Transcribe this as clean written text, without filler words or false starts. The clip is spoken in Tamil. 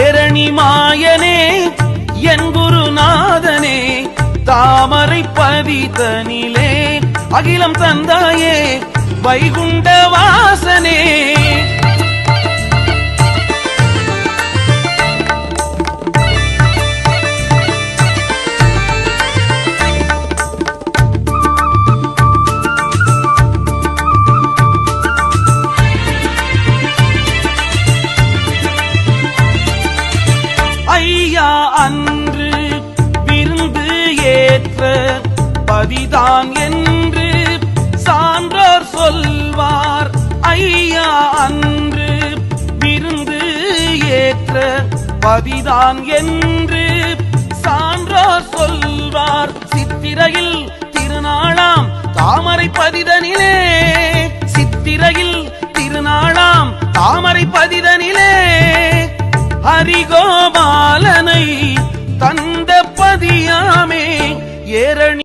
ஏரணி மாயனே என் குருநாதனே தாமரை பதிதனிலே அகிலம் தந்தாயே வைகுண்ட வாசனே. ஐயா அன்று விருந்து ஏற்ற பதிதான் என்று சான்றோர் சொல்வார். ஐயா அன்று விருந்து ஏற்ற பதிதான் என்று சான்றோர் சொல்வார். சித்திரையில் திருநாளாம் தாமரை பதிதனிலே சித்திரையில் திருநாளாம் தாமரை பதிதனிலே ஹரிகோபாலனை தந்த பதியாமே ஏரணி